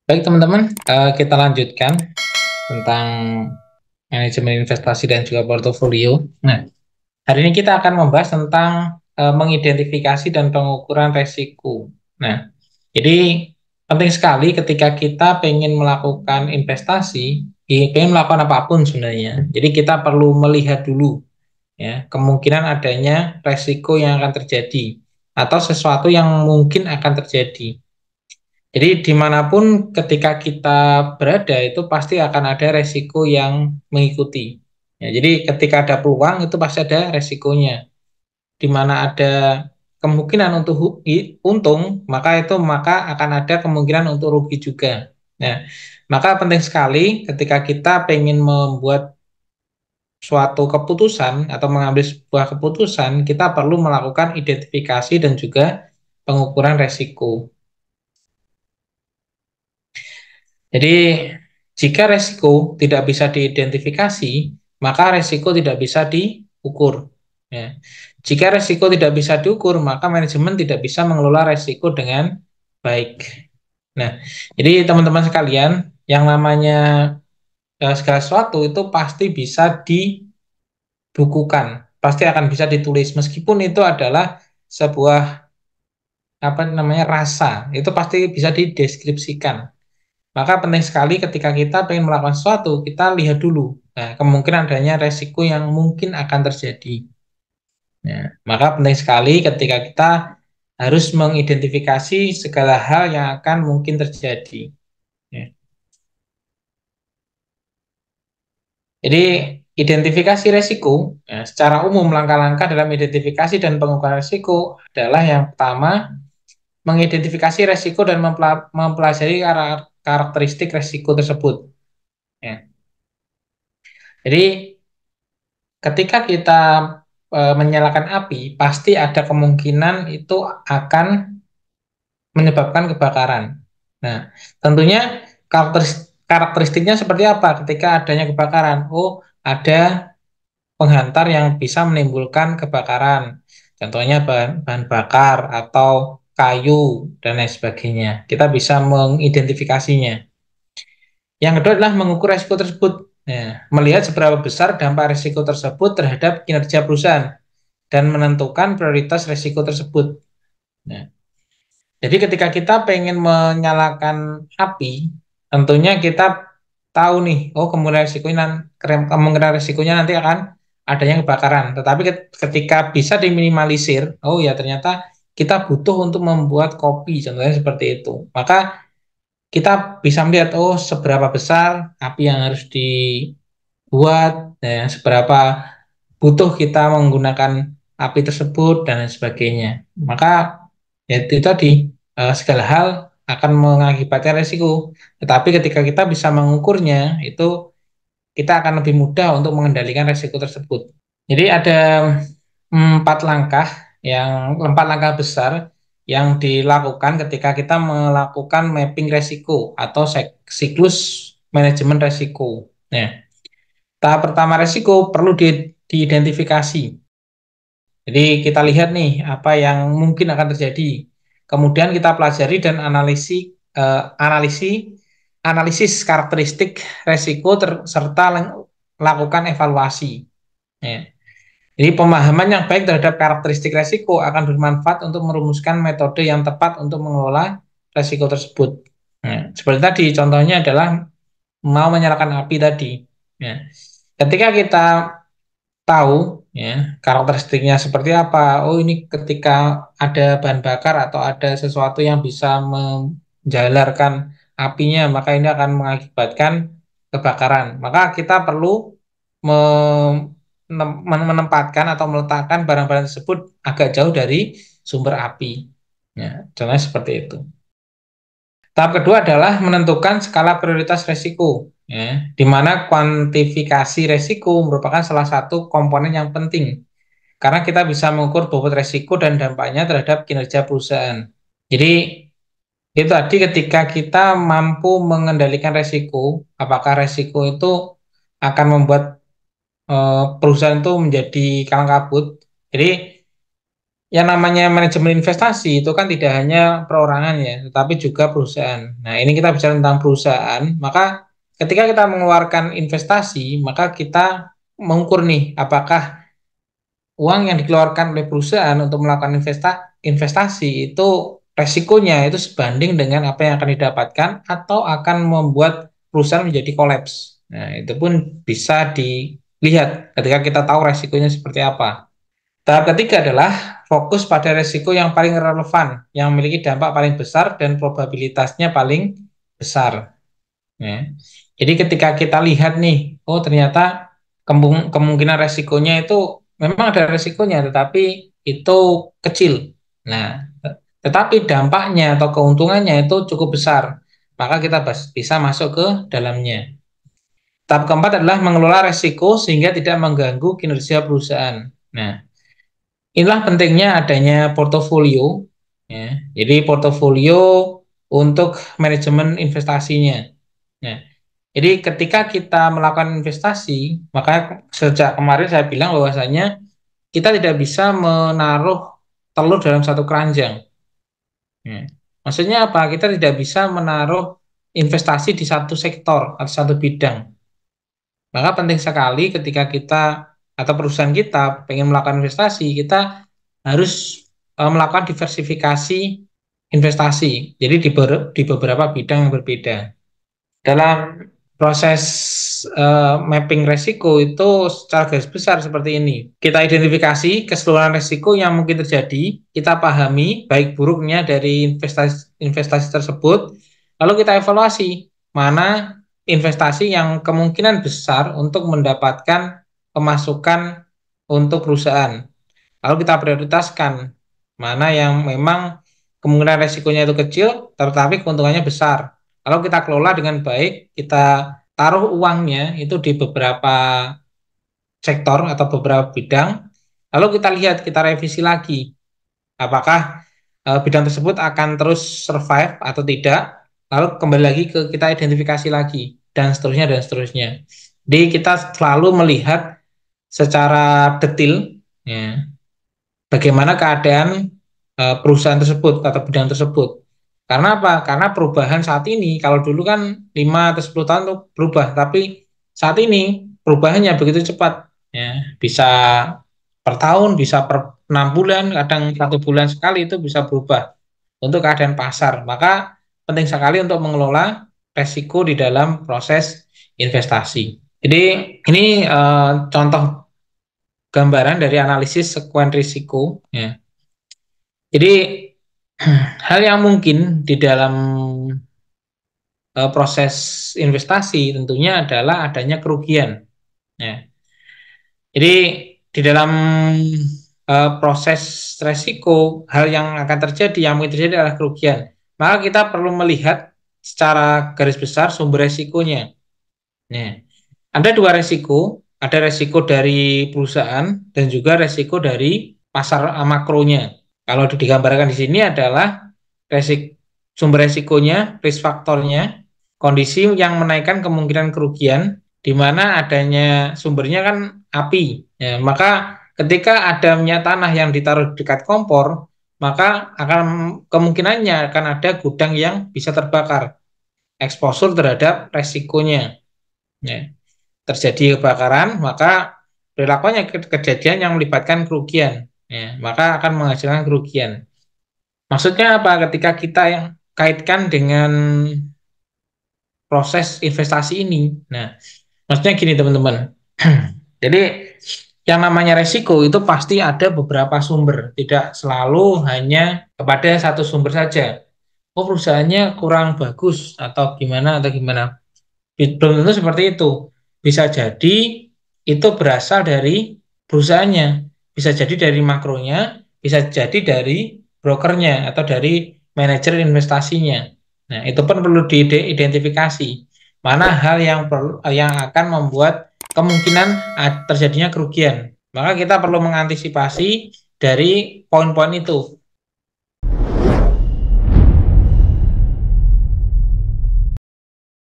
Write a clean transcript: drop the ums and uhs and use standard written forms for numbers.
Baik teman-teman, kita lanjutkan tentang manajemen investasi dan juga portofolio. Nah, hari ini kita akan membahas tentang mengidentifikasi dan pengukuran resiko. Nah, jadi penting sekali ketika kita pengen melakukan investasi, pengen melakukan apapun sebenarnya. Jadi kita perlu melihat dulu ya kemungkinan adanya resiko yang akan terjadi atau sesuatu yang mungkin akan terjadi. Jadi dimanapun ketika kita berada itu pasti akan ada resiko yang mengikuti. Ya, jadi ketika ada peluang itu pasti ada resikonya. Di mana ada kemungkinan untuk untung, maka akan ada kemungkinan untuk rugi juga. Nah, maka penting sekali ketika kita pengen membuat suatu keputusan atau mengambil sebuah keputusan, kita perlu melakukan identifikasi dan juga pengukuran resiko. Jadi, jika resiko tidak bisa diidentifikasi, maka resiko tidak bisa diukur. Ya. Jika resiko tidak bisa diukur, maka manajemen tidak bisa mengelola resiko dengan baik. Nah, jadi teman-teman sekalian, yang namanya segala sesuatu itu pasti bisa dibukukan, pasti akan bisa ditulis, meskipun itu adalah sebuah apa namanya rasa, itu pasti bisa dideskripsikan. Maka penting sekali ketika kita ingin melakukan sesuatu, kita lihat dulu. Nah, kemungkinan adanya resiko yang mungkin akan terjadi. Nah, maka penting sekali ketika kita harus mengidentifikasi segala hal yang akan mungkin terjadi. Ya. Jadi, identifikasi resiko, ya, secara umum langkah-langkah dalam identifikasi dan pengukuran resiko adalah yang pertama, mengidentifikasi resiko dan mempelajari karakteristik resiko tersebut. Ya. Jadi, ketika kita menyalakan api, pasti ada kemungkinan itu akan menyebabkan kebakaran. Nah, tentunya karakteristiknya seperti apa ketika adanya kebakaran? Oh, ada penghantar yang bisa menimbulkan kebakaran. Contohnya bahan bakar atau kayu dan lain sebagainya. Kita bisa mengidentifikasinya. Yang kedua adalah mengukur risiko tersebut. Nah, melihat seberapa besar dampak risiko tersebut terhadap kinerja perusahaan dan menentukan prioritas risiko tersebut. Nah, jadi ketika kita pengen menyalakan api, tentunya kita tahu nih, oh kemungkinan risikonya nanti akan adanya kebakaran. Tetapi ketika bisa diminimalisir, oh ya ternyata kita butuh untuk membuat kopi, contohnya seperti itu. Maka kita bisa melihat, oh seberapa besar api yang harus dibuat, ya, seberapa butuh kita menggunakan api tersebut dan lain sebagainya. Maka ya itu tadi segala hal akan mengakibatkan resiko. Tetapi ketika kita bisa mengukurnya, itu kita akan lebih mudah untuk mengendalikan resiko tersebut. Jadi ada empat langkah besar yang dilakukan ketika kita melakukan mapping resiko atau siklus manajemen resiko. Nah, tahap pertama resiko perlu diidentifikasi. Jadi kita lihat nih apa yang mungkin akan terjadi. Kemudian kita pelajari dan analisis karakteristik resiko serta lakukan evaluasi. Ya. Jadi pemahaman yang baik terhadap karakteristik resiko akan bermanfaat untuk merumuskan metode yang tepat untuk mengelola resiko tersebut. Nah, seperti tadi contohnya adalah mau menyalakan api tadi. Ya. Ketika kita tahu ya karakteristiknya seperti apa. Oh ini ketika ada bahan bakar atau ada sesuatu yang bisa menjalarkan apinya, maka ini akan mengakibatkan kebakaran. Maka kita perlu menempatkan atau meletakkan barang-barang tersebut agak jauh dari sumber api. Ya, contohnya seperti itu. Tahap kedua adalah menentukan skala prioritas resiko, ya, di mana kuantifikasi resiko merupakan salah satu komponen yang penting, karena kita bisa mengukur bobot resiko dan dampaknya terhadap kinerja perusahaan. Jadi, itu tadi ketika kita mampu mengendalikan resiko, apakah resiko itu akan membuat perusahaan itu menjadi kalang kabut. Jadi, yang namanya manajemen investasi itu kan tidak hanya perorangan ya, tetapi juga perusahaan. Nah, ini kita bicara tentang perusahaan, maka ketika kita mengeluarkan investasi, maka kita mengukur nih, apakah uang yang dikeluarkan oleh perusahaan untuk melakukan investasi itu resikonya itu sebanding dengan apa yang akan didapatkan atau akan membuat perusahaan menjadi kolaps. Nah, itu pun bisa dilihat ketika kita tahu resikonya seperti apa. Tahap ketiga adalah fokus pada resiko yang paling relevan, yang memiliki dampak paling besar dan probabilitasnya paling besar. Ya. Jadi ketika kita lihat nih, oh ternyata kemungkinan resikonya itu memang ada resikonya, tetapi itu kecil. Nah, tetapi dampaknya atau keuntungannya itu cukup besar, maka kita bisa masuk ke dalamnya. Tahap keempat adalah mengelola resiko sehingga tidak mengganggu kinerja perusahaan. Nah, inilah pentingnya adanya portofolio. Ya. Jadi portofolio untuk manajemen investasinya. Nah, jadi ketika kita melakukan investasi, maka sejak kemarin saya bilang bahwasanya kita tidak bisa menaruh telur dalam satu keranjang. Ya. Maksudnya apa? Kita tidak bisa menaruh investasi di satu sektor atau satu bidang. Maka penting sekali ketika kita atau perusahaan kita pengen melakukan investasi, kita harus melakukan diversifikasi investasi. Jadi di beberapa bidang yang berbeda. Dalam proses mapping resiko itu secara garis besar seperti ini. Kita identifikasi keseluruhan resiko yang mungkin terjadi, kita pahami baik buruknya dari investasi tersebut, lalu kita evaluasi mana investasi yang kemungkinan besar untuk mendapatkan pemasukan untuk perusahaan. Lalu kita prioritaskan mana yang memang kemungkinan resikonya itu kecil, tetapi keuntungannya besar. Kalau kita kelola dengan baik, kita taruh uangnya itu di beberapa sektor atau beberapa bidang, lalu kita lihat, kita revisi lagi, apakah bidang tersebut akan terus survive atau tidak, lalu kembali lagi ke kita identifikasi lagi, dan seterusnya, dan seterusnya. Jadi kita selalu melihat secara detail, ya, bagaimana keadaan perusahaan tersebut atau bidang tersebut. Karena apa? Karena perubahan saat ini, kalau dulu kan 5 atau 10 tahun itu berubah, tapi saat ini perubahannya begitu cepat. Ya, bisa per tahun, bisa per 6 bulan, kadang 1 bulan sekali itu bisa berubah untuk keadaan pasar. Maka penting sekali untuk mengelola resiko di dalam proses investasi. Jadi ini contoh gambaran dari analisis sekuen risiko. Ya. Jadi hal yang mungkin di dalam proses investasi tentunya adalah adanya kerugian. Ya. Jadi di dalam proses resiko, hal yang akan terjadi, yang mungkin terjadi adalah kerugian. Maka kita perlu melihat secara garis besar sumber resikonya. Nah, ada dua resiko, ada resiko dari perusahaan dan juga resiko dari pasar makronya. Kalau digambarkan di sini adalah sumber resikonya, risk faktornya, kondisi yang menaikkan kemungkinan kerugian, di mana adanya sumbernya kan api. Ya, maka ketika adanya tanah yang ditaruh dekat kompor, maka akan kemungkinannya akan ada gudang yang bisa terbakar. Eksposur terhadap resikonya. Ya. Terjadi kebakaran, maka perilakunya kejadian yang melibatkan kerugian. Ya, maka akan menghasilkan kerugian. Maksudnya apa? Ketika kita yang kaitkan dengan proses investasi ini. Nah, maksudnya gini teman-teman. Jadi yang namanya resiko itu pasti ada beberapa sumber, tidak selalu hanya kepada satu sumber saja. Oh, perusahaannya kurang bagus atau gimana. Belum tentu seperti itu. Bisa jadi itu berasal dari perusahaannya, bisa jadi dari makronya, bisa jadi dari brokernya atau dari manajer investasinya. Nah, itu pun perlu diidentifikasi. Mana hal yang akan membuat kemungkinan terjadinya kerugian. Maka kita perlu mengantisipasi dari poin-poin itu.